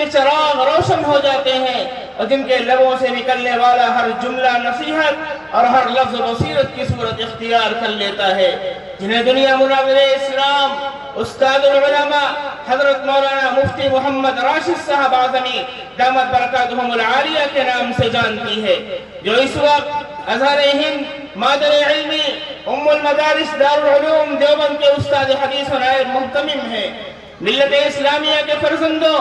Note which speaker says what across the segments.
Speaker 1: کے چراغ روشن ہو جاتے ہیں اور جن کے لبوں سے نکلنے والا ہر جملہ نصیحت اور ہر لفظ بصیرت کی صورت اختیار کر لیتا ہے، جنہیں دنیا منور اسلام استاد العلماء حضرت مولانا مفتی محمد راشد صاحب اعظمی دامت برکاتہم العالیہ کے نام سے جانتی ہے، جو اس وقت ازہر ہند مادر علمی ام المدارس دارالعلوم دیوبند کے استاد حدیث و نائب محتمم ہیں۔ ملت اسلامیہ کے فرزندوں،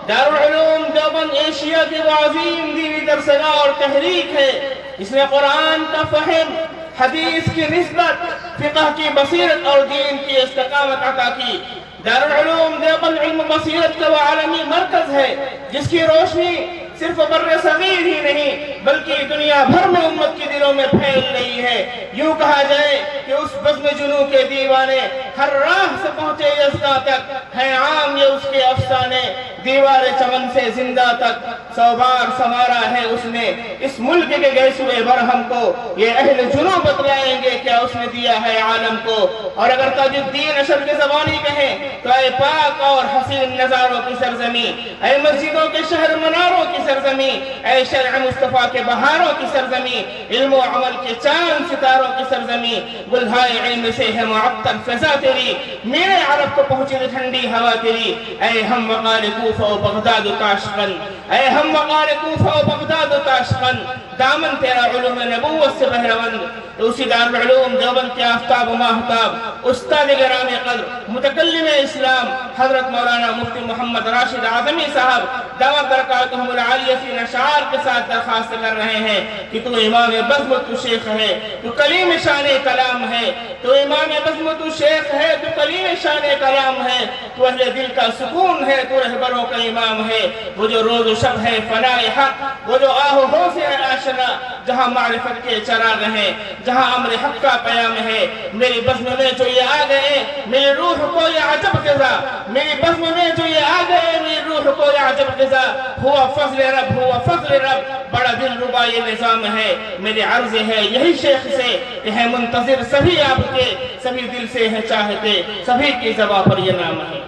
Speaker 1: دارالعلوم دیوبند ایشیا کی وہ عظیم دینی درسگاہ اور تحریک ہے جس نے قرآن کا فہم، حدیث کی نسبت، فقہ کی بصیرت اور دین کی استقامت عطا کی۔ دارالعلوم دیوبند علم بصیرت کا وہ عالمی مرکز ہے جس کی روشنی صرف بر صغیر ہی نہیں بلکہ دنیا بھر میں امت کے دلوں میں پھیل رہی ہے۔ یوں کہا جائے کہ اس بزم جنوں کے دیوانے ہر راہ سے پہنچے یزداں تک، ہے عام یہ اس کے افسانے دیوار چمن سے زندہ تک، سو بار سنوارا ہے اس نے اس ملک کے گیسوئے برہم کو، یہ اہل جنوں بتلائیں گے کیا اس نے دیا ہے عالم کو۔ اور اگر تاج الدین اشر کے زبانی کہیں تو اے پاک اور حسین نظاروں کی سرزمین، اے مسجدوں کے شہر مناروں کی سرزمین، اے شرع مصطفیٰ کے بہاروں کی سرزمین، علم و عمل کے چاند ستاروں کی سرزمین، گلہائے علم سے ہے معطر فضا تیری، میرے عرب کو پہنچی ٹھنڈی ہوا تیری، اے ہم وقار کوفہ و بغداد و تاشقند، اے ہم وقار کوفہ و بغداد و تاشقند، دامن تیرا علوم نبوت سے بہرمند۔ تو اسی دارالعلوم دیوبند کے آفتاب و ماہتاب استاد گرام قدر متکلم اسلام حضرت مولانا مفتی محمد راشد اعظمی صاحب دامت برکاتہم العالیہ کی اشعار کے ساتھ درخواست کر رہے ہیں کہ تو امام بزم تو شیخ ہے، تو کلیم شان کلام ہے، تو امام بزم تو شیخ ہے، تو کلیم شان کلام ہے، تو اہل دل کا سکون ہے، تو رہبروں کا امام ہے، وہ جو روز و شب ہے فنائے حق، وہ جو آہ و ہو سے ہے آشنا، جہاں معرفت کے چراغ ہیں، جہاں امر حق کا قیام ہے۔ میری بزم میں جو یہ آ گئے میری روح کو یہ عجب غذا، میری بزم میں جو یہ آ گئے میری روح کو یہ عجب غذا، ہوا فضل رب ہوا فضل رب، بڑا دل ربا یہ نظام ہے۔ میری عرض ہے یہی شیخ سے کہ ہے منتظر سبھی آپ کے، سبھی دل سے ہے چاہتے، سبھی کی زباں پر یہ نام ہے۔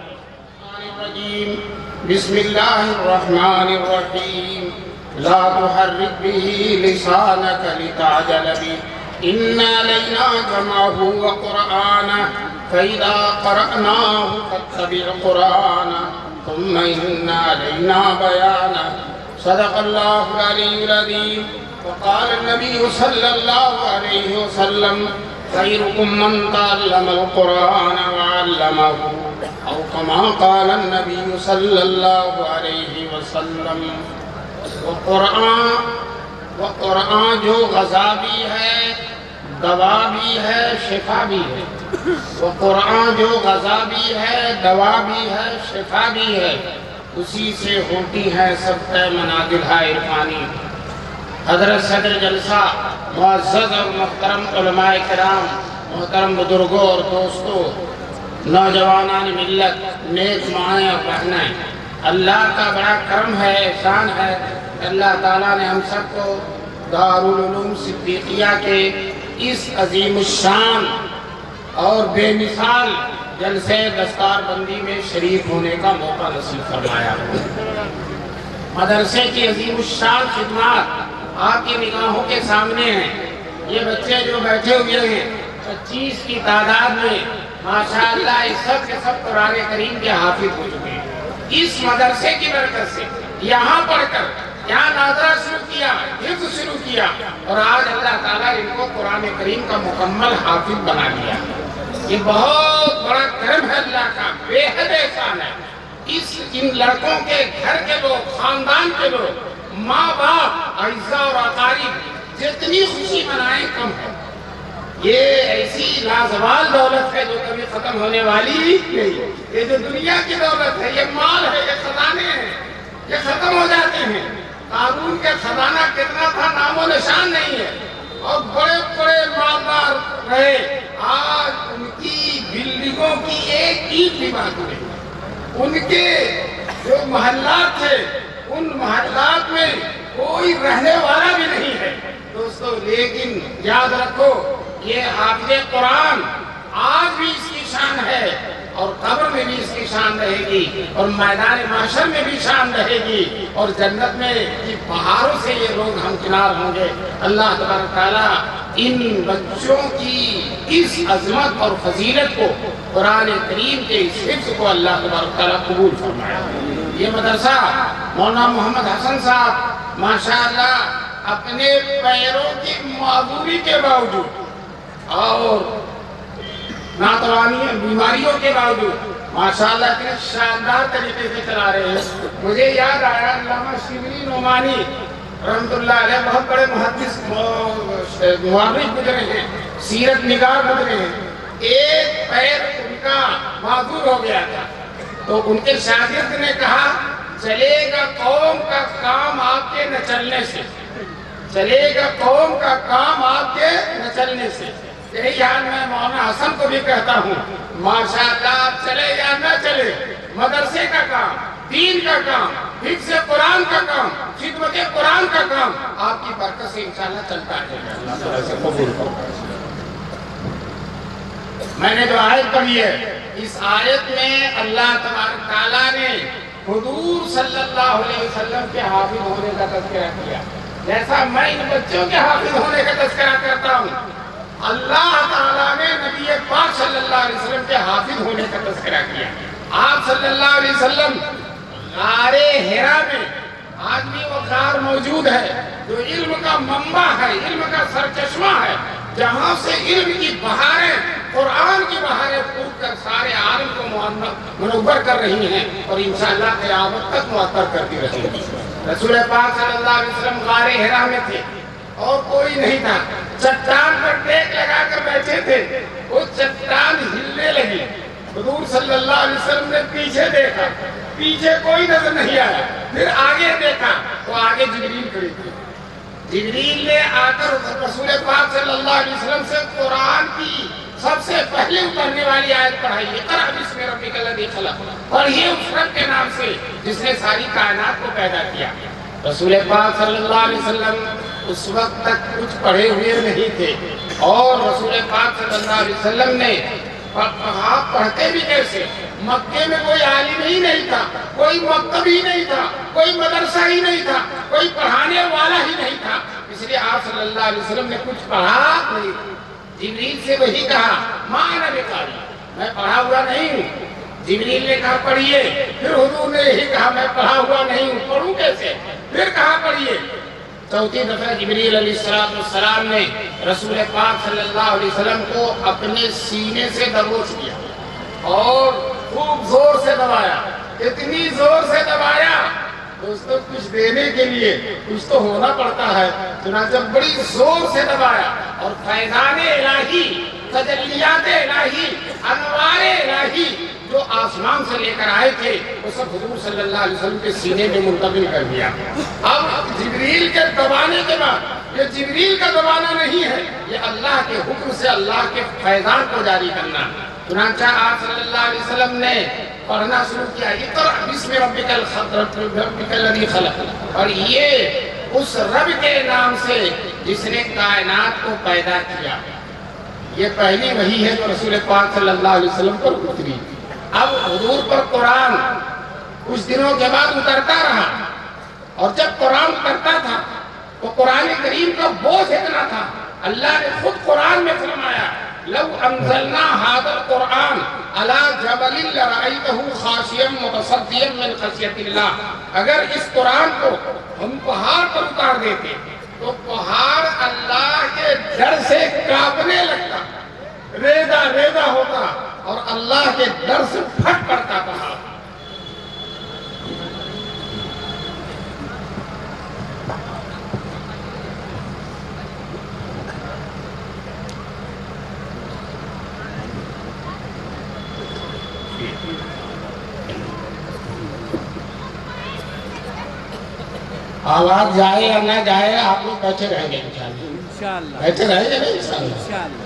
Speaker 2: بسم اللہ الرحمن الرحیم لا تحرک به لسانک لتعجل به ان علینا جمعہ وقرآنہ فإذا قرأناه فاتبع قرآنہ ثم ان علینا بیانہ۔ صدق اللہ العلی العظیم۔ وقال النبی صلی اللہ علیہ وسلم خیرکم من تعلم القرآن وعلمہ او کما قال النبی صلی اللہ علیہ وسلم۔ قرآن جو غذا بھی ہے، دوا بھی ہے، شفا بھی ہے۔ وہ قرآن جو غذا بھی ہے، دوا بھی ہے، شفا بھی ہے، اسی سے ہوتی ہے سب طے منازل عرفانی۔ حضرت صدر جلسہ، معزز اور محترم علماء کرام، محترم بزرگوں اور دوستوں، نوجوانان ملت، نیک مائیں اور بہنیں، اللہ کا بڑا کرم ہے، احسان ہے، اللہ تعالیٰ نے ہم سب کو دارالعلوم صدیقیہ کے اس عظیم الشان اور بے مثال جلسے دستار بندی میں شریک ہونے کا موقع نصیب فرمایا۔ مدرسے کی عظیم الشان خدمات آپ کی نگاہوں کے سامنے ہیں۔ یہ بچے جو بیٹھے ہوئے ہیں 25 کی تعداد میں، ماشاءاللہ اس سب کے سب قرآن کریم کے حافظ ہو چکے ہیں۔ اس مدرسے کی برکت سے یہاں پڑھ کر یہاں ناظرہ شروع کیا، حفظ شروع کیا، اور آج اللہ تعالیٰ نے ان کو قرآن کریم کا مکمل حافظ بنا دیا۔ یہ بہت بڑا کرم ہے اللہ کا، بے حد احسان ہے۔ ان لڑکوں کے گھر کے لوگ، خاندان کے لوگ، ماں باپ، اعزاء اور اقارب جتنی خوشی منائیں کم ہے۔ یہ ایسی لازوال دولت ہے جو کبھی ختم ہونے والی نہیں۔ یہ جو دنیا کی دولت ہے، یہ مال ہے، یہ خزانے ہیں، یہ ختم ہو جاتے ہیں۔ قارون کے خزانہ کتنا تھا نام و نشان نہیں ہے، اور بڑے بڑے مالدار رہے، آج ان کی بلڈنگوں کی ایک اینٹ بھی باقی نہیں۔ ان کے جو محلات تھے، ان محلات میں کوئی رہنے والا بھی نہیں ہے دوستو۔ لیکن یاد رکھو، یہ حافظ قرآن آج بھی اس کی شان ہے اور قبر میں بھی اس کی شان رہے گی اور میدان محشر میں بھی شان رہے گی اور جنت میں پہاڑوں سے یہ لوگ ہمکنار ہوں گے۔ اللہ تبارک تعالیٰ ان بچوں کی اس عظمت اور فضیلت کو، قرآن کریم کے اس حفظ کو اللہ تبارک تعالیٰ قبول فرمائے۔ یہ مدرسہ مولانا محمد حسن صاحب ماشاءاللہ اپنے پیروں کی معذوری کے باوجود اور ناتوانی بیماریوں کے باوجود ماشاءاللہ اتنے شاندار طریقے سے چلا رہے ہیں۔ مجھے یاد آیا علامہ شبلی نعمانی رحمت اللہ علیہ بہت بڑے محدث مورخ گزرے ہیں، سیرت نگار گزرے ہیں۔ ایک پیر ان کا معذور ہو گیا تھا تو ان کے شاگرد نے کہا چلے گا قوم کا کام آپ کے نہ چلنے سے، چلے گا قوم کا کام آپ کے نہ چلنے سے۔ یہی حال میں مولانا حسن کو بھی کہتا ہوں، ماشاءاللہ آپ چلے یا نہ چلے، مدرسے کا کام، دین کا کام، حفظ قرآن کا کام، خدمت قرآن کا کام آپ کی برکت سے انشاءاللہ چلتا ہے۔ اللہ تعالیٰ سے قبول کرے۔ میں نے جو آیت پڑھی ہے، اس آیت میں اللہ تبارک تعالیٰ نے حضور صلی اللہ علیہ وسلم کے حافظ ہونے کا تذکرہ کیا، جیسا میں ان بچوں کے حافظ ہونے کا تذکرہ کرتا ہوں۔ اللہ تعالیٰ نے نبی پاک صلی اللہ علیہ وسلم کے حافظ ہونے کا تذکرہ کیا۔ آپ صلی اللہ علیہ وسلم غار حرا میں آج بھی وہ غار موجود ہے جو علم کا منبع ہے، علم کا سرچشمہ ہے، جہاں سے علم کی بہاریں، قرآن کی بہاریں پھوٹ کر سارے عالم کو منور کر رہی ہیں اور انشاءاللہ قیامت تک معطر کرتی رہیں گی۔ رسول پاک صلی اللہ علیہ وسلم غار حرا میں تھے اور کوئی نہیں تھا، چٹان پر ٹیک لگا کر بیٹھے تھے، وہ چٹان ہلنے لگی۔ حضور صلی اللہ علیہ وسلم نے پیچھے دیکھا، پیچھے کوئی نظر نہیں آیا، پھر آگے دیکھا تو آگے جبریل کھڑی تھی۔ جبریل نے آ کر رسول پاک صلی اللہ علیہ وسلم سے قرآن کی سب سے پہلے اترنے والی آیت پڑھائی، اقرأ بسم ربک الذی خلق، پڑھیے اس رب کے نام سے جس نے ساری کائنات کو پیدا کیا۔ رسول پاک صلی اللہ علیہ وسلم اس وقت تک کچھ پڑھے ہوئے نہیں تھے اور رسول پاک صلی اللہ علیہ وسلم نے آپ پڑھتے بھی کیسے؟ مکے میں کوئی عالم ہی نہیں تھا، کوئی مکتب ہی نہیں تھا، کوئی مدرسہ ہی نہیں تھا، کوئی پڑھانے والا ہی نہیں تھا، اس لیے آپ صلی اللہ علیہ وسلم نے کچھ پڑھا نہیں۔ جبریل سے وہی کہا ما انا بقاری، میں پڑھا ہوا نہیں ہوں۔ جبریل نے کہا پڑھیے، پھر حضور نے یہی کہا میں پڑھا ہوا نہیں ہوں، پڑھوں کیسے؟ پھر کہا پڑھیے۔ چوتھی دفعہ جبریل علیہ السلام نے رسول پاک صلی اللہ علیہ وسلم کو اپنے سینے سے دبوچ دیا اور خوب زور سے دبایا، اتنی زور سے دبایا دوستوں کچھ دینے کے لیے کچھ تو ہونا پڑتا ہے، چنانچہ بڑی زور سے دبایا اور فیضان الہی، تجلیات الہی، انوار الہی جو آسمان سے لے کر آئے تھے وہ سب حضور صلی اللہ علیہ وسلم کے سینے میں منتقل کر دیا۔ اب جبریل کے دبانے کے بعد، یہ جبریل کا دبانا نہیں ہے، یہ اللہ کے حکم سے اللہ کے فیضان کو جاری کرنا۔ چنانچہ آپ صلی اللہ علیہ وسلم نے پڑھنا شروع کیا، اقرأ بسم ربک الذی خلق، اور یہ اس رب کے نام سے جس نے کائنات کو پیدا کیا۔ یہ پہلی وحی ہے جو رسول پاک صلی اللہ علیہ وسلم پر اتری۔ اب حضور پر قرآن کچھ دنوں کے بعد اترتا رہا اور جب قرآن اترتا تھا تو قرآن کریم کا بوجھ اتنا تھا، اللہ نے خود قرآن میں فرمایا لو انزلنا هذا القرآن على جبل لرأيته خاشعا متصدعا من خشية الله، اگر اس قرآن کو ہم پہاڑ پر اتار دیتے تو پہاڑ اللہ کے ڈر سے کانپنے لگتا، ریزہ ریزہ ہوتا اور اللہ کے ڈر سے پھٹ پڑتا پہاڑ۔ آواز جائے یا نہ جائے آپ لوگ بیٹھے رہیں گے انشاءاللہ، بیٹھے رہیں گے انشاءاللہ۔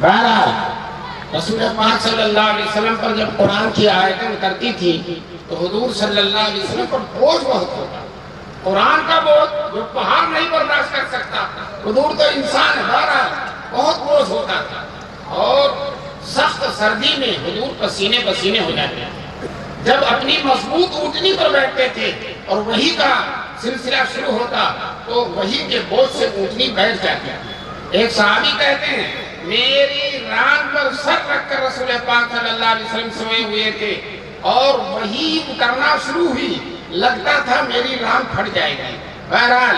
Speaker 2: بہرحال رسول پاک صلی اللہ علیہ وسلم پر جب قرآن کی آیتیں اترتی تھی تو حضور صلی اللہ علیہ وسلم پر بوجھ بہت ہوتا، قرآن کا بوجھ جو پہاڑ نہیں برداشت کر سکتا، حضور تو انسان ہے، بہرحال بہت بوجھ ہوتا تھا۔ اور سخت سردی میں حضور پسینے پسینے ہو جاتے ہیں۔ جب اپنی مضبوط اونٹنی پر بیٹھتے تھے اور وحی کا سلسلہ شروع ہوتا تو وحی کے بوجھ سے اونٹنی بیٹھ جاتی۔ ایک صحابی کہتے ہیں میری ران پر سر رکھ کر رسول پاک صلی اللہ علیہ وسلم سوئے ہوئے تھے اور وحی کرنا شروع ہوئی، لگتا تھا میری ران پھٹ جائے گی۔ بہرحال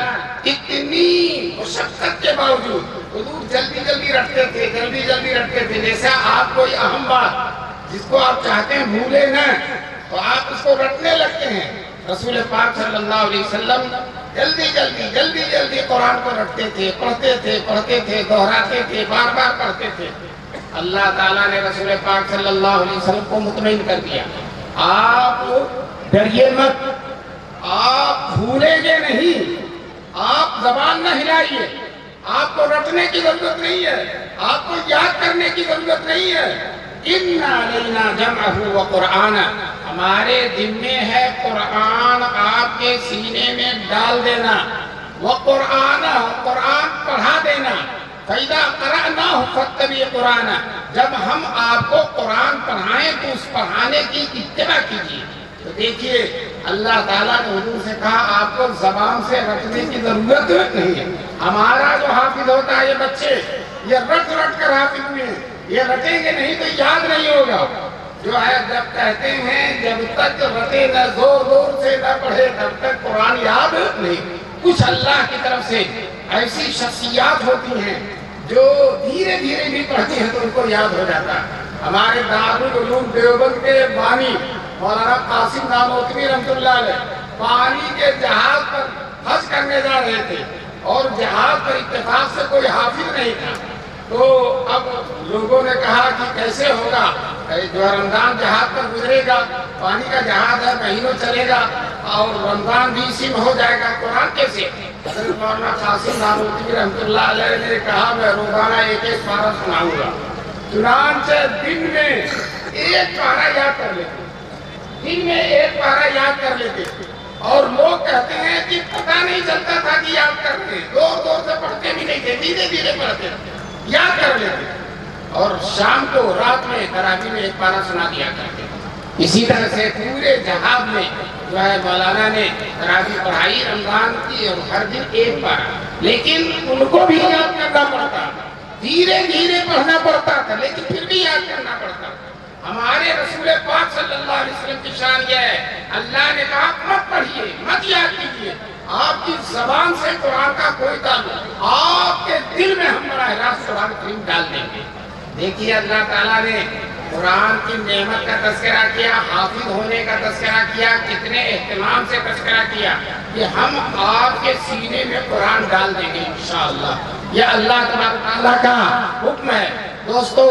Speaker 2: اتنی مشقت کے باوجود حضور جلدی جلدی رکھتے تھے، جیسا آپ کوئی اہم بات جس کو آپ چاہتے ہیں بھولے نہ تو آپ اس کو رٹنے لگتے ہیں۔ رسول پاک صلی اللہ علیہ وسلم جلدی قرآن کو رٹتے تھے، پڑھتے تھے، دہراتے تھے، بار بار پڑھتے تھے۔ اللہ تعالیٰ نے رسول پاک صلی اللہ علیہ وسلم کو مطمئن کر دیا، آپ ڈریے مت، آپ بھولیں گے نہیں، آپ زبان نہ ہلائیے، آپ کو رٹنے کی ضرورت نہیں ہے، آپ کو یاد کرنے کی ضرورت نہیں ہے۔ اِنَّا عَلَيْنَا جَمْعَهُ وَقُرْآنَ، ہمارے ذمے ہے قرآن آپ کے سینے میں ڈال دینا، وَقُرْآنَ، قرآن پڑھا دینا، فَإِذَا قَرَأْنَاهُ فَاتَّبِعْ قُرْآنَ، جب ہم آپ کو قرآن پڑھائیں تو اس پڑھانے کی اتباع کیجیے۔ تو دیکھیے اللہ تعالیٰ نے حضور سے کہا آپ کو زبان سے رٹنے کی ضرورت نہیں ہے۔ ہمارا جو حافظ ہوتا ہے یہ بچے یہ رٹ کر حافظ ہوئے ہیں، یہ رٹیں گے نہیں تو یاد نہیں ہوگا۔ جو ہے جب کہتے ہیں جب تک رٹے نہ زور سے نہ پڑھے تب تک قرآن یاد نہیں۔ کچھ اللہ کی طرف سے ایسی شخصیات ہوتی ہیں جو دھیرے بھی پڑھتی ہیں تو ان کو یاد ہو جاتا ہے۔ ہمارے دارالعلوم دیوبند کے بانی مولانا قاسم نانوتوی رحمۃ اللہ علیہ پانی کے جہاز پر حج کرنے جا رہے تھے اور جہاز پر اتفاق سے کوئی حافظ نہیں تھا، تو اب لوگوں نے کہا کہ کیسے ہوگا، جو رمضان جہاز پر گزرے گا، پانی کا جہاز ہے مہینوں چلے گا اور رمضان بھی اسی میں ہو جائے گا، قرآن کیسے؟ حضرت مولانا قاسم نانوتوی رحمۃ اللہ علیہ نے کہا میں روزانہ ایک پارہ سناؤں گا۔ چنانچہ دن میں ایک پارہ یاد کر لیتے اور لوگ کہتے ہیں کہ پتہ نہیں چلتا تھا کہ یاد کرتے ہیں، دور سے پڑھتے بھی نہیں تھے، دھیرے پڑھتے یاد کر لیتے اور شام کو رات میں تراویح میں ایک پارہ سنا دیا کرتے۔ اسی طرح سے پورے جہاد میں جو ہے مولانا نے تراویح پڑھائی رمضان کی اور ہر دن ایک پارہ، لیکن ان کو بھی یاد کرنا پڑتا، دھیرے پڑھنا پڑتا تھا لیکن پھر بھی یاد کرنا پڑتا۔ ہمارے رسول پاک صلی اللہ علیہ وسلم کی شان یہ ہے، اللہ نے کہا مت پڑھیے، مت یاد کیجیے، آپ کی زبان سے قرآن کا کوئی تعلق، آپ کے دل میں ہم براہ راست قرآن کریم ڈال دیں گے۔ دیکھیے اللہ تعالیٰ نے قرآن کی نعمت کا تذکرہ کیا، حافظ ہونے کا تذکرہ کیا، کتنے اہتمام سے تذکرہ کیا کہ ہم آپ کے سینے میں قرآن ڈال دیں گے انشاءاللہ۔ یہ اللہ تعالیٰ کا حکم ہے۔ دوستو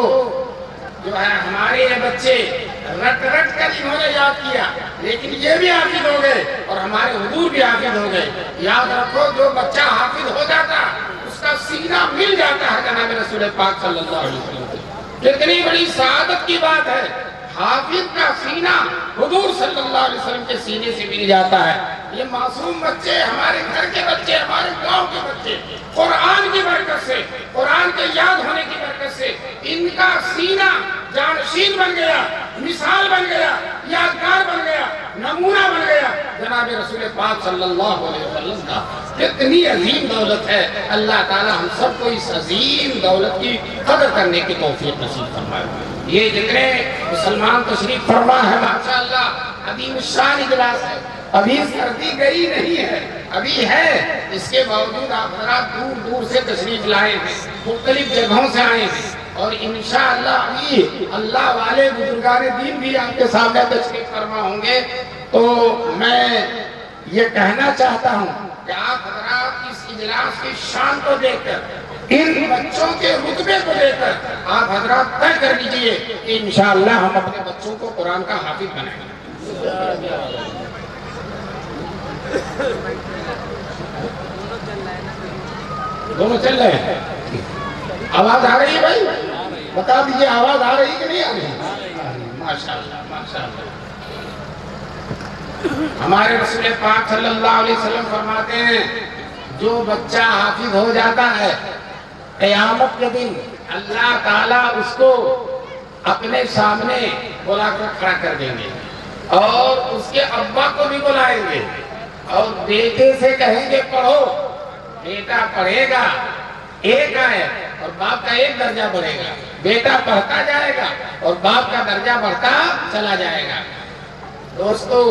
Speaker 2: جو ہے ہمارے یہ بچے رٹ کر انہوں نے یاد کیا، لیکن یہ بھی حافظ ہو گئے اور ہمارے حضور بھی حافظ ہو گئے۔ یاد رکھو جو بچہ حافظ ہو جاتا اس کا سینہ مل جاتا ہے جناب رسول پاک صلی اللہ علیہ وسلم۔ کتنی بڑی سعادت کی بات ہے، حافظ کا سینہ حضور صلی اللہ علیہ وسلم کے سینے سے مل جاتا ہے۔ یہ معصوم بچے، ہمارے گھر کے بچے، ہمارے گاؤں کے بچے، قرآن کی برکت سے، قرآن کے یاد ہونے کی برکت سے ان کا سینہ جانشین بن گیا، مثال بن گیا، یادگار بن گیا، نمونہ بن گیا جناب رسول پاک صلی اللہ علیہ وسلم کا۔ کتنی عظیم دولت ہے، اللہ تعالی ہم سب کو اس عظیم دولت کی قدر کرنے کی توفیق نصیب فرمائے۔ یہ جتنے مسلمان تشریف فرما ہے ماشاءاللہ عظیم الشان اجلاس ہے، ابھی سردی گئی نہیں ہے، ابھی ہے، اس کے باوجود آپ حضرات دور سے تشریف لائے ہیں، مختلف جگہوں سے آئے ہیں اور انشاءاللہ ابھی اللہ والے بزرگان دین بھی آپ کے سامنے تشریف فرما ہوں گے۔ تو میں یہ کہنا چاہتا ہوں کہ آپ حضرات اس اجلاس کی شان کو دیکھ کر، ان بچوں کے رتبے کو دیکھ کر آپ حضرات طے کر لیجئے کہ انشاءاللہ ہم اپنے بچوں کو قرآن کا حافظ بنائیں گے۔ دونوں چل رہے ہیں، آواز آ رہی ہے بھائی؟ بتا دیجئے آواز آ رہی کہ نہیں آ رہی؟ ماشاءاللہ ماشاءاللہ۔ ہمارے رسول پاک صلی اللہ علیہ وسلم فرماتے ہیں جو بچہ حافظ ہو جاتا ہے قیامت کے دن اللہ تعالیٰ اس کو اپنے سامنے بلا کر کھڑا کر دیں گے اور اس کے ابا کو بھی بلائیں گے اور بیٹے سے کہیں گے پڑھو، بیٹا پڑھے گا، ایک آیت اور باپ کا ایک درجہ بڑھے گا، بیٹا پڑھتا جائے گا اور باپ کا درجہ بڑھتا چلا جائے گا۔ دوستو،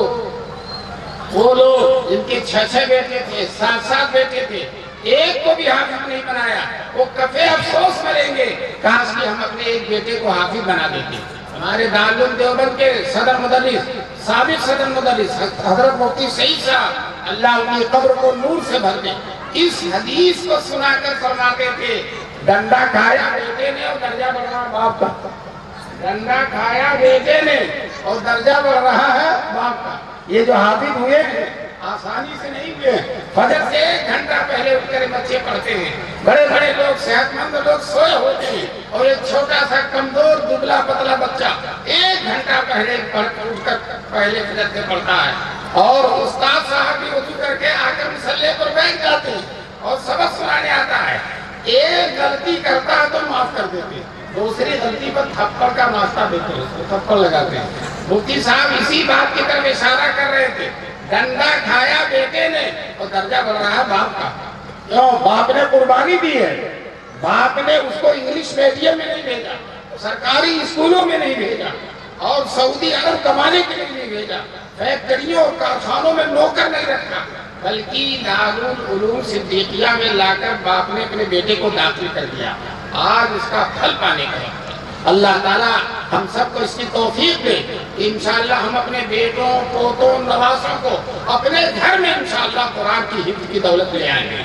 Speaker 2: وہ لوگ جن کے 6 بیٹے تھے، 7 بیٹے تھے، ایک کو بھی حافظ نہیں بنایا، وہ کفے افسوس کریں گے کاش کہ ہم اپنے ایک بیٹے کو حافظ بنا دیتے۔ ہمارے دارالعلوم دیوبند کے صدر مدرس، سابق صدر مدرس حضرت مفتی سعید صاحب، اللہ ان کی قبر کو نور سے بھر دے، اس حدیث کو سنا کر فرماتے تھے، ڈنڈا کھایا بیٹے نے اور درجہ بڑھ رہا باپ کا، ڈنڈا کھایا بیٹے نے اور درجہ بڑھ رہا ہے باپ کا۔ یہ جو حافظ ہوئے ہیں آسانی سے نہیں ہوئے، فجر سے 1 گھنٹہ پہلے اٹھ کر بچے پڑھتے ہیں، بڑے بڑے لوگ، صحت مند لوگ سوئے ہوتے ہیں اور ایک چھوٹا سا کمزور دبلا پتلا بچہ 1 گھنٹہ پہلے اٹھ کر پہلے فجر سے پڑھتا ہے، اور استاد صاحب بھی وضو کر کے آ کر مصلی پر بیٹھ جاتے ہیں اور سبق سنانے آتا ہے۔ ایک غلطی کرتا ہے تو معاف کر دیتے ہیں، دوسری غلطی پر تھپڑ کا ناشتہ دیتے ہیں، اس کو تھپڑ لگاتے ہیں۔ مفتی صاحب اسی بات کی طرف اشارہ کر رہے تھے، ڈنڈا کھایا بیٹے نے اور درجہ بڑھ رہا ہے باپ کا۔ کیوں؟ باپ نے قربانی دی ہے، باپ نے اس کو انگلش میڈیم میں نہیں بھیجا، سرکاری اسکولوں میں نہیں بھیجا اور سعودی عرب کمانے کے لیے نہیں بھیجا، فیکٹریوں اور کارخانوں میں نوکر نہیں رکھا، بلکہ دارالعلوم صدیقیہ میں لا کر باپ نے اپنے بیٹے کو داخل کر دیا۔ آج اس کا پھل پانے کا وقت ہے۔ اللہ تعالیٰ ہم سب کو اس کی توفیق دے کہ انشاءاللہ ہم اپنے بیٹوں، پوتوں، نواسوں کو اپنے گھر میں انشاءاللہ قرآن کی حفظ کی دولت لے آئیں گے۔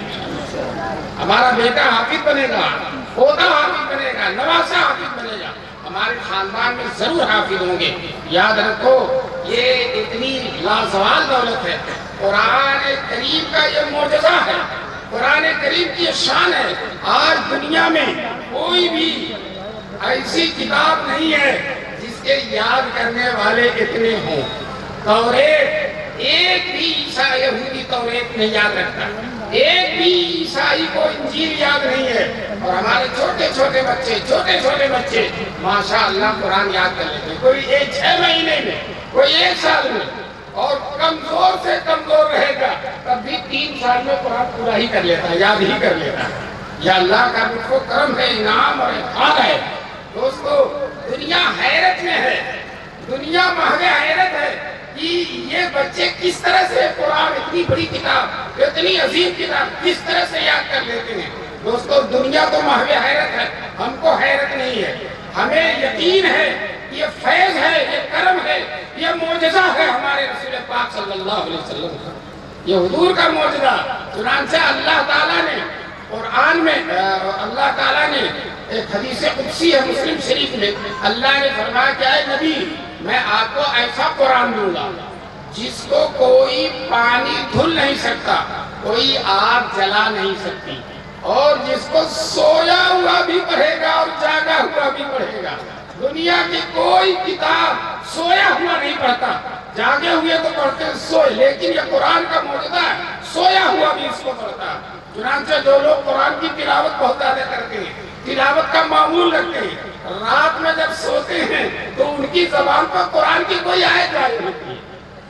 Speaker 2: ہمارا بیٹا حافظ بنے گا، پوتا حافظ بنے گا، نواسا حافظ بنے گا، ہمارے خاندان میں ضرور حافظ ہوں گے۔ یاد رکھو، یہ اتنی لازوال دولت ہے، قرآن کریم کا یہ معجزہ ہے، قرآن کریم کی شان ہے۔ آج دنیا میں کوئی بھی ایسی کتاب نہیں ہے جس کے یاد کرنے والے اتنے ہوں۔ توریت، ایک بھی عیسائی یہودی توریت نہیں یاد رکھتا، ایک بھی عیسائی کو انجیل یاد نہیں ہے، اور ہمارے چھوٹے چھوٹے بچے ماشاءاللہ قرآن یاد کر لیتے ہیں، کوئی 6 مہینے میں، کوئی 1 سال میں، اور کمزور سے کمزور رہے گا تب بھی 3 سال میں قرآن پورا ہی کر لیتا ہے، یاد ہی کر لیتا ہے۔ یہ اللہ کا لطف و کرم ہے، انعام اور احسان ہے۔ دوستو، دنیا حیرت میں ہے، دنیا محو حیرت ہے کہ یہ بچے کس طرح سے قرآن، اتنی بڑی کتاب، اتنی عظیم کتاب کس طرح سے یاد کر لیتے ہیں۔ دوستو، دنیا تو محو حیرت ہے، ہم کو حیرت نہیں ہے، ہمیں یقین ہے، یہ فیض ہے، یہ کرم ہے، یہ معجزہ ہے ہمارے رسول پاک صلی اللہ علیہ وسلم کا، یہ حضور کا معجزہ۔ چنانچہ اللہ تعالیٰ نے قرآن میں، اللہ تعالیٰ نے ایک حدیث قدسی ہے مسلم شریف میں، اللہ نے فرمایا کہ اے نبی، میں آپ کو ایسا قرآن دوں گا جس کو کوئی پانی دھل نہیں سکتا، کوئی آگ جلا نہیں سکتی، اور جس کو سویا ہوا بھی پڑھے گا اور جاگا ہوا بھی پڑھے گا۔ دنیا کی کوئی کتاب سویا ہوا نہیں پڑھتا، جاگے ہوئے تو پڑھتے ہیں سوئے، لیکن یہ قرآن کا معجزہ ہے، سویا ہوا بھی اس کو پڑھتا ہے۔ چنانچہ جو لوگ قرآن کی تلاوت بہت زیادہ کرتے ہیں، تلاوت کا معمول رکھتے ہیں، رات میں جب سوتے ہیں تو ان کی زبان پر قرآن کی کوئی آیت جاری ہوتی ہے،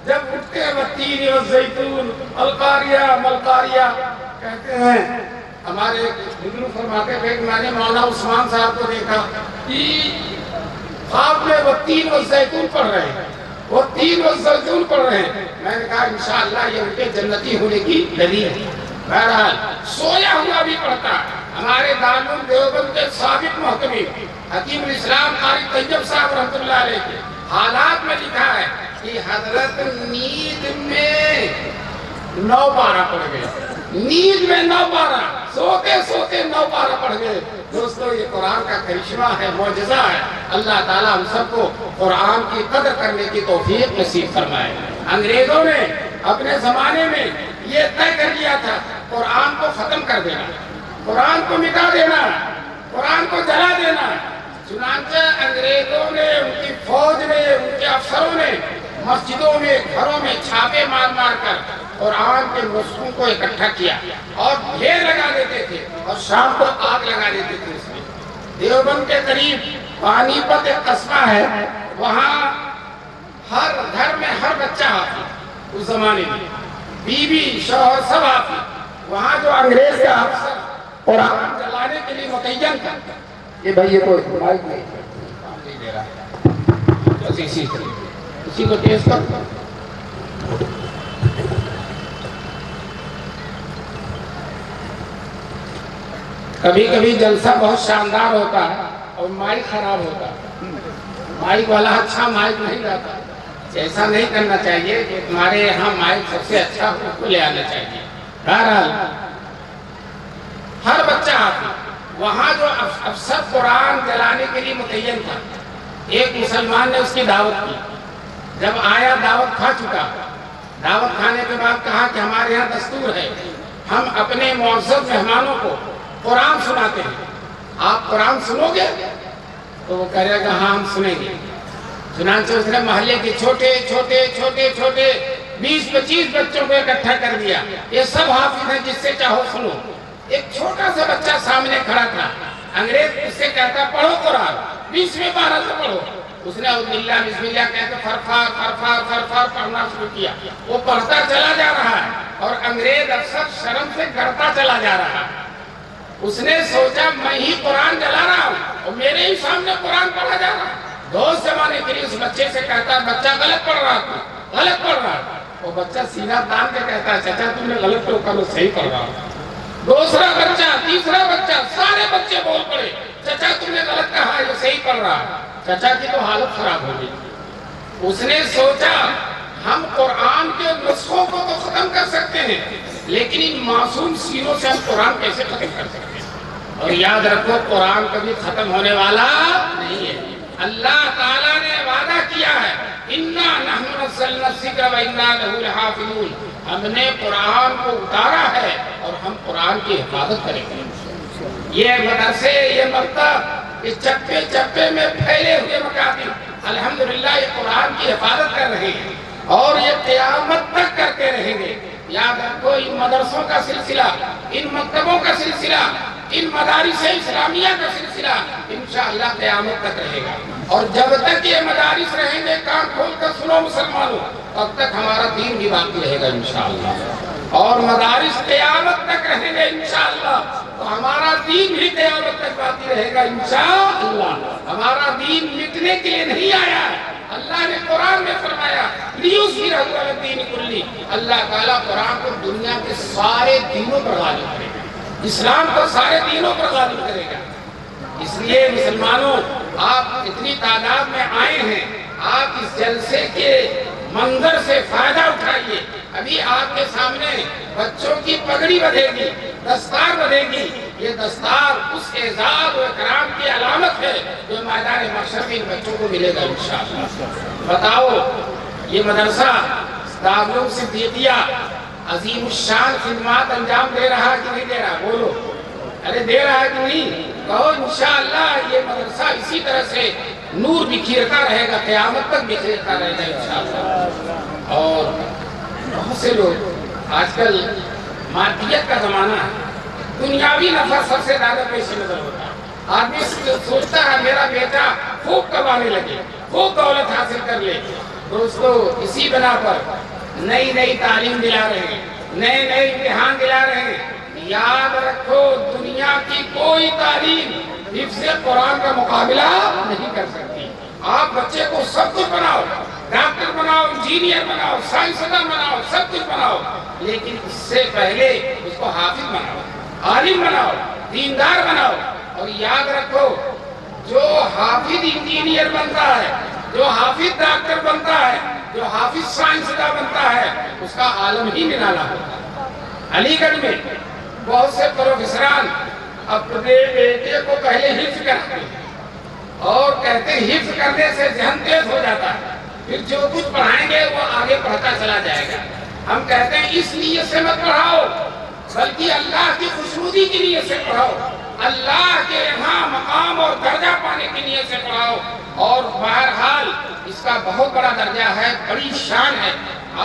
Speaker 2: جب اٹھتے ہیں والتین والزیتون القاریہ ملقاریہ کہتے ہیں۔ ہمارے بزرگ فرماتے تھے کہ میں نے مولانا عثمان صاحب کو دیکھا کہ خواب میں والتین والزیتون پڑھ رہے ہیں، والتین والزیتون پڑھ رہے ہیں۔ میں نے کہا انشاءاللہ یہ ان کے جنتی ہونے کی دلیل ہے۔ بہرحال سویا ہوا بھی پڑھتا ہے۔ ہمارے دارالعلوم دیوبند کے سابق محتمم حکیم الاسلام قاری طیب صاحب رحمۃ اللہ علیہ کے حالات میں لکھا ہے کہ حضرت نیند میں 9 پارہ پڑھ گئے، نیند میں 9 پارہ، سوتے سوتے 9 پارہ پڑھ گئے۔ دوستو، یہ قرآن کا کرشمہ ہے، معجزہ ہے۔ اللہ تعالیٰ ہم سب کو قرآن کی قدر کرنے کی توفیق نصیب فرمائے۔ انگریزوں نے اپنے زمانے میں یہ طے کر لیا تھا قرآن کو ختم کر دینا، قرآن کو مٹا دینا، قرآن کو جلا دینا۔ چنانچہ انگریزوں نے، ان کی فوج نے، ان کے افسروں نے مسجدوں میں، گھروں میں چھاپے مار مار کر قرآن کے نسخوں کو اکٹھا کیا اور ڈھیر لگا دیتے تھے اور شام کو آگ لگا دیتے تھے۔ اس میں دیوبند کے قریب پانی پت ایک قصبہ ہے، وہاں ہر گھر میں ہر بچہ حافظ، اس زمانے میں بیوی شوہر سب حافظ۔ وہاں جو انگریز کا افسر قرآن چلانے کے لیے متعین تھا، یہ بھائی یہ تو مائک نہیں دے رہا ہے، بس اسی کو تیز کر۔ کبھی کبھی جلسہ بہت شاندار ہوتا ہے اور مائک خراب ہوتا ہے، مائک والا اچھا مائک نہیں لاتا، ایسا نہیں کرنا چاہیے کہ تمہارے یہاں مائک سب سے اچھا اس کو لے آنا چاہیے۔ بہرحال ہر بچہ حافظ، وہاں جو افسر قرآن چلانے کے لیے متعین تھا، ایک مسلمان نے اس کی دعوت کی، جب آیا دعوت کھا چکا، دعوت کھانے کے بعد کہا کہ ہمارے یہاں دستور ہے ہم اپنے معزز مہمانوں کو قرآن سناتے ہیں، آپ قرآن سنو گے؟ تو وہ کہہ رہے گا ہاں ہم سنیں گے۔ چنانچہ اس نے محلے کے چھوٹے چھوٹے چھوٹے چھوٹے 20-25 بچوں کو اکٹھا کر دیا، یہ سب حافظ ہیں جس سے چاہو سنو۔ ایک چھوٹا سا بچہ سامنے کھڑا تھا، انگریز اس سے کہتا پڑھو قرآن، 20ویں پارہ سے پڑھو۔ اس نے بسم اللہ کہتے فرفار فرفار فرفار پڑھنا شروع کیا، وہ پڑھتا چلا جا رہا ہے اور انگریز افسر شرم سے ڈرتا چلا جا رہا ہے۔ اس نے سوچا میں ہی قرآن چلا رہا ہوں اور میرے ہی سامنے قرآن پڑھا جا رہا ہے۔ دوست زمانے کے لیے اس بچے سے کہتا بچہ غلط پڑھ رہا ہے، غلط پڑھ رہا ہے۔ وہ بچہ سینہ تان کے کہتا ہے چچا تم نے غلط پڑھا، کہا میں صحیح پڑھ رہا ہوں۔ دوسرا بچہ، تیسرا بچہ، سارے بچے بول پڑے چچا تم نے غلط کہا، یہ صحیح پڑھ رہا ہے۔ چچا کی تو حالت خراب ہو گئی۔ اس نے سوچا ہم قرآن کے نسخوں کو تو ختم کر سکتے ہیں لیکن ان معصوم سینوں سے ہم قرآن کیسے ختم کر سکتے ہیں؟ اور یاد رکھو قرآن کبھی ختم ہونے والا نہیں ہے۔ اللہ تعالیٰ نے وعدہ کیا ہے اِنَّا نَحْنُ نَزَّلْنَا الذِّكْرَ وَإِنَّا لَهُ لَحَافِظُونَ، ہم نے قرآن کو اتارا ہے اور ہم قرآن کی حفاظت کریں گے۔ یہ مدرسے، یہ مکتب، اس چپے چپے میں پھیلے ہوئے مکاتب الحمدللہ یہ قرآن کی حفاظت کر رہے ہیں اور یہ قیامت تک کرتے رہیں گے۔ یاد رکھو ان مدرسوں کا سلسلہ، ان مکتبوں کا سلسلہ، ان مدارس اسلامیہ کا سلسلہ انشاءاللہ قیامت تک رہے گا، اور جب تک یہ مدارس رہیں گے کان کھول کر سنو مسلمانوں، تب تک ہمارا دین بھی باقی رہے گا انشاءاللہ، اور مدارس قیامت تک رہیں گے انشاءاللہ تو ہمارا دین بھی قیامت تک باقی رہے گا انشاءاللہ۔ ہمارا دین مٹنے کے لیے نہیں آیا ہے، اللہ نے قرآن میں فرمایا لیظہرہ علی الدین کلہ، اللہ تعالیٰ قرآن کو دنیا کے سارے دینوں پر غالب کرے گا، اسلام کو سارے دینوں پر غالب کرے گا۔ اس لیے مسلمانوں آپ اتنی تعداد میں آئے ہیں، آپ اس جلسے کے منظر سے فائدہ اٹھائیے۔ ابھی آپ کے سامنے بچوں کی پگڑی بدھے گی، دستار بدھے گی، یہ دستار اس اعزاز و اکرام کی علامت ہے جو میدان محشر میں ان بچوں کو ملے گا انشاءاللہ۔ بتاؤ یہ مدرسہ دارالعلوم صدیقیہ عظیم الشان خدمات انجام دے رہا کہ نہیں دے رہا؟ بولو، ارے دے رہا ہے کہ نہیں؟ کہو انشاءاللہ یہ مدرسہ اسی طرح سے نور بکھیرتا رہے گا، قیامت تک بکھیرتا رہے گا انشاءاللہ۔ اور بہت سے لوگ آج کل مادیت کا زمانہ ہے، دنیاوی نفع سب سے زیادہ پیش نظر ہوتا ہے۔ آدمی سوچتا ہے میرا بیٹا خوب کمانے لگے، خوب دولت حاصل کر لے، دوستو اسی بنا پر نئی نئی تعلیم دلا رہے ہیں، نئے نئے امتحان دلا رہے ہیں۔ یاد رکھو دنیا کی کوئی تعلیم حفظ قرآن کا مقابلہ نہیں کر سکتی۔ آپ بچے کو سب کچھ بناؤ، ڈاکٹر بناؤ، انجینئر بناؤ، سائنسداں بناؤ، سب کچھ بناؤ، لیکن اس سے پہلے اس کو حافظ بناؤ، عالم بناؤ، دیندار بناؤ۔ اور یاد رکھو جو حافظ انجینئر بنتا ہے، جو حافظ ڈاکٹر بنتا ہے، جو حافظ سائنسداں بنتا ہے، اس کا عالم ہی نرالا ہوتا ہے۔ علی گڑھ میں بہت سے پروفیسران اپنے بیٹے کو پہلے حفظ کرتے ہیں اور کہتے ہیں حفظ کرنے سے ذہن تیز ہو جاتا ہے، پھر جو کچھ پڑھائیں گے وہ آگے پڑھتا چلا جائے گا۔ ہم کہتے ہیں اس نیت سے مت پڑھاؤ بلکہ اللہ کی خوشنودی کی نیت سے پڑھاؤ، اللہ کے یہاں مقام اور درجہ پانے کی نیت سے پڑھاؤ۔ اور بہرحال اس کا بہت بڑا درجہ ہے، بڑی شان ہے،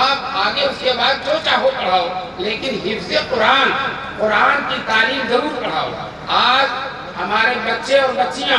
Speaker 2: آپ آگے اس کے بعد جو چاہو پڑھاؤ، لیکن حفظ قرآن، قرآن کی تعلیم ضرور پڑھاؤ۔ آج ہمارے بچے اور بچیاں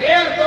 Speaker 2: 1.5-2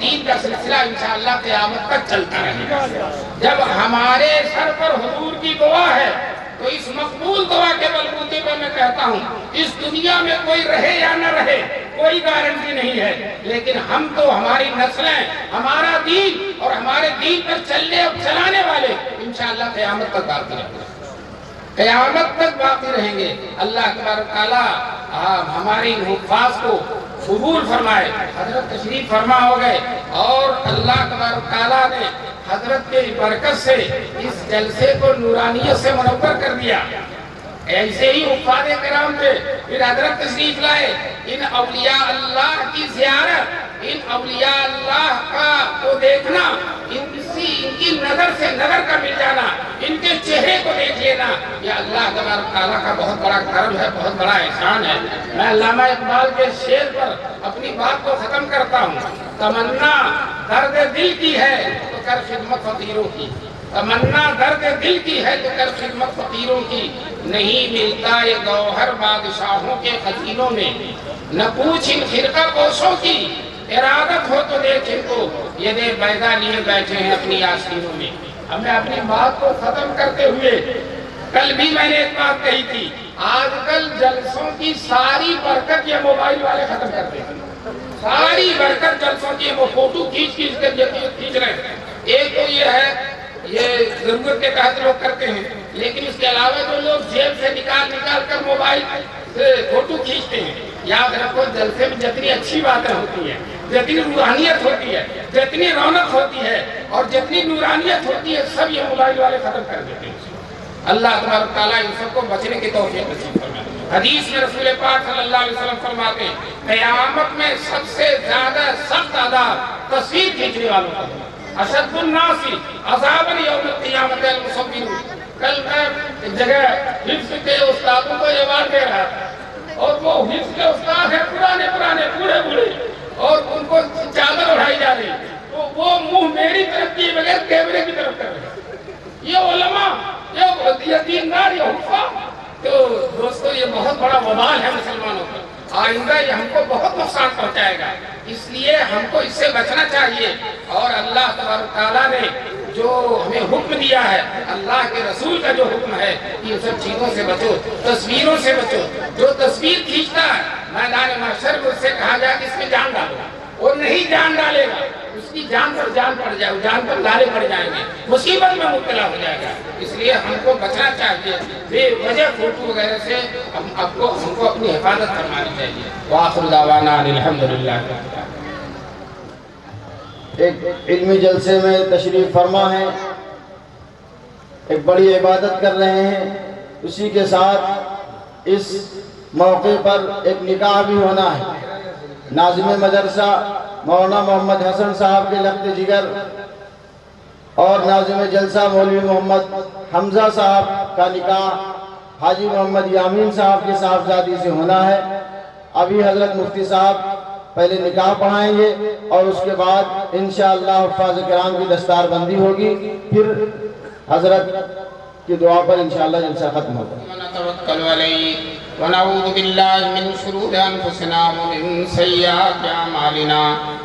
Speaker 2: دین کا سلسلہ انشاءاللہ قیامت تک چلتا رہے گا۔ جب ہمارے سر پر حضور کی دعا ہے تو اس مقبول دعا کے بلبوتے پر میں کہتا ہوں اس دنیا میں کوئی رہے یا نہ رہے کوئی گارنٹی نہیں ہے، لیکن ہم تو ہماری نسلیں ہمارا دین اور ہمارے دین پر چلنے اور چلانے والے انشاءاللہ قیامت تک باقی رہیں گے، قیامت تک باقی رہیں گے۔ اللہ تبارک تعالیٰ ہماری حفاظ کو قبول فرمائے۔ حضرت تشریف فرما ہو گئے اور اللہ تبارک تعالیٰ نے حضرت کے برکت سے اس جلسے کو نورانیت سے منور کر دیا۔ ایسے ہی حفاظ کرام تھے، پھر حضرت تشریف لائے۔ ان اولیاء اللہ کی زیارت، ان اولیاء اللہ کو دیکھنا، ان کی نظر سے نظر کا مل جانا، ان کے چہرے کو دیکھ لینا، یہ اللہ تبارک تعالیٰ کا بہت بڑا کرم ہے، بہت بڑا احسان ہے۔ میں علامہ اقبال کے شعر پر اپنی بات کو ختم کرتا ہوں۔ تمنا درد دل کی ہے تو کر خدمت فقیروں کی، تمنا درد دل کی ہے تو کر خدمت فقیروں کی، نہیں ملتا یہ گوہر بادشاہوں کے خزینوں میں، نہ پوچھ ان خرقہ پوشوں کی، ارادت ہو تو دیکھ ان کو، یہ دے بیضا لیے بیٹھے ہیں اپنی آستینوں میں۔ اب میں اپنی بات کو ختم کرتے ہوئے، کل بھی میں نے ایک بات کہی تھی، آج کل جلسوں کی ساری برکت یہ موبائل والے ختم کرتے ہیں، ساری برکت جلسوں کی وہ فوٹو کھینچ رہے ہیں۔ ایک تو یہ ہے، یہ ضرورت کے تحت لوگ کرتے ہیں، لیکن اس کے علاوہ جو لوگ جیب سے نکال کر موبائل سے فوٹو کھینچتے ہیں، یاد رکھو جلسے میں جتنی اچھی باتیں ہوتی ہیں، جتنی روحانیت ہوتی ہے، جتنی رونق ہوتی ہے اور جتنی نورانیت ہوتی ہے، سب یہ موبائل والے ختم کر دیتے ہیں۔ اللہ تبارک تعالیٰ ان سب کو بچنے کی توفیق نصیب فرمائے۔ حدیث میں رسول پاک صلی اللہ علیہ وسلم فرماتے ہیں قیامت میں سب سے زیادہ سخت عذاب تصویر کھینچنے والوں کا ہے۔ اشد الناس عذابا یوم القیامت المصورون۔ کل میں ایک جگہ حفظ کے استادوں کو ایوارڈ دے رہا تھا، اور وہ حفظ کے استاد ہیں پرانے بوڑھے، اور ان کو چادر اڑائی جا رہی، تو وہ منہ میری طرف کی بغیر کیمرے کی طرف کر رہے۔ یہ علماء، یہ دیندار، یہ حفاظ، تو دوستو یہ بہت بڑا وبال ہے مسلمانوں پر، آئندہ یہ ہم کو بہت نقصان پہنچائے گا، اس لیے ہم کو اس سے بچنا چاہیے۔ اور اللہ تبارک تعالیٰ نے جو ہمیں حکم دیا ہے، اللہ کے رسول کا جو حکم ہے، یہ سب چیزوں سے بچو، تصویروں سے بچو۔ جو تصویر کھینچتا ہے میدان محشر میں اس سے کہا جائے کہ اس میں جان ڈالو، وہ نہیں جان ڈالے گا، اس کی جان پر جان پڑ جائے گا، جان پر لالے پڑ جائیں گے، مصیبت میں مبتلا ہو جائے گا۔ اس لیے ہم کو بچنا چاہیے، بے وجہ فوٹو وغیرہ سے ہم کو اپنی حفاظت کرنی چاہیے۔ وآخر دعوانا الحمدللہ۔
Speaker 3: ایک علمی جلسے میں تشریف فرما ہے، ایک بڑی عبادت کر رہے ہیں، اسی کے ساتھ اس موقع پر ایک نکاح بھی ہونا ہے۔ ناظم مدرسہ مولانا محمد حسن صاحب کے لخت جگر اور ناظم جلسہ مولوی محمد حمزہ صاحب کا نکاح حاجی محمد یامین صاحب کی صاحبزادی سے ہونا ہے۔ ابھی حضرت مفتی صاحب پہلے نکاح پڑھائیں گے اور اس کے بعد انشاءاللہ حفاظ کرام کی دستار بندی ہوگی، پھر حضرت کی دعا پر انشاءاللہ جلسہ ختم ہوگا۔
Speaker 2: ونتوکل علیہ ونعوذ باللہ من شرور انفسنا ومن سیئات اعمالنا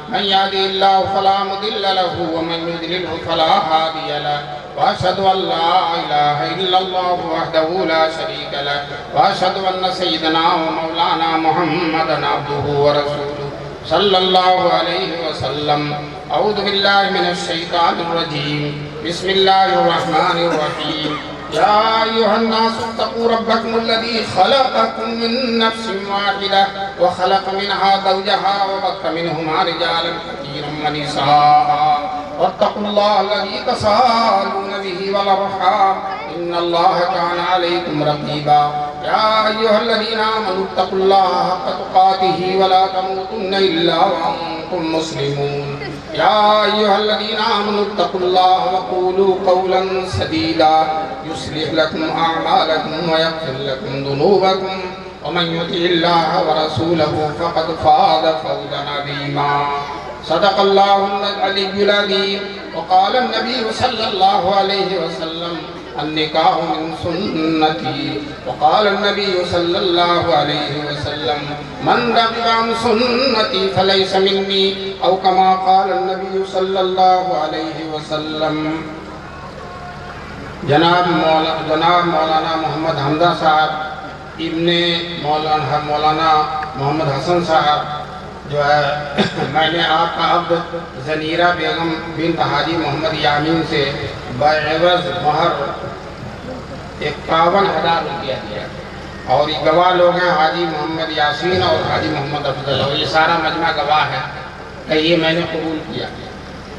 Speaker 2: من یهده اللہ فلا مضل له ومن یضلل فلا هادی له واشهد ان لا الہ الا اللہ وحدہ لا شریک له واشهد ان سیدنا ومولانا محمدا عبدہ ورسولہ صلی اللہ علیہ وسلم۔ اعوذ باللہ من الشیطان الرجیم، بسم اللہ الرحمن الرحیم۔ یا ایھا الناس اتقوا ربکم الذی خلقکم من نفس واحدہ وخلق منها زوجها وبث منہما رجالا کثیرا ونساء واتقوا اللہ الذی تساءلون به والارحام ان اللہ کان علیکم رقیبا۔ یا ایھا الذین آمنوا اتقوا اللہ حق تقاتہ ولا تموتن الا وانتم مسلمون۔ یا ایھا الذین آمنوا اتقوا اللہ وقولوا قولا سدیدا يصلح لكم أعمالكم ويغفر لكم ذنوبكم ومن يطع الله ورسوله فقد فاز فوزا عظيما۔ صدق الله العلي العظيم۔ وقال النبي صلى الله عليه وسلم النکاح من سنتی وقال النبی صلی اللہ علیہ وسلم من رغب عن سنتی فلیس منی او کما قال النبی صلی اللہ علیہ وسلم۔ جناب مولانا محمد حمزہ صاحب ابن مولانا محمد حسن صاحب جو ہے میں نے آپ کا عبد زنیرہ بیگم بنت حاجی محمد یامین سے بعوض مہر 51,000 روپیہ دیا، اور یہ گواہ لوگ ہیں حاجی محمد یاسین اور حاجی محمد افضل، اور یہ سارا مجمع گواہ ہے کہ یہ میں نے قبول کیا،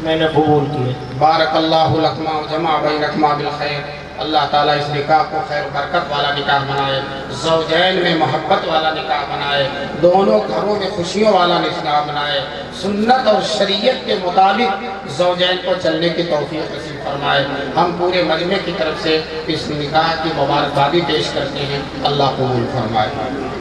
Speaker 1: میں نے قبول کیا۔
Speaker 2: بارک اللہ لکما جمع بینکما بالخیر، اللہ تعالیٰ اس نکاح کو خیر و برکت والا نکاح بنائے، زوجین میں محبت والا نکاح بنائے، دونوں گھروں میں خوشیوں والا نکاح بنائے، سنت اور شریعت کے مطابق زوجین کو چلنے کی توفیق نصیب فرمائے۔ ہم پورے مجمع کی طرف سے اس نکاح کی مبارکبادی پیش کرتے ہیں، اللہ قبول فرمائے۔